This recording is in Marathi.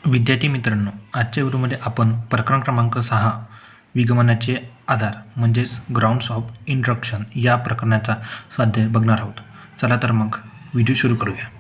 विद्यार्थी मित्रांनो, आजच्या व्हिडिओमध्ये आपण प्रकरण क्रमांक 6 विगमनाचे आधार म्हणजेच ग्राउंड्स ऑफ इंडक्शन या प्रकरणाचा स्वाध्याय बघणार आहोत. चला तर मग व्हिडिओ सुरू करूया.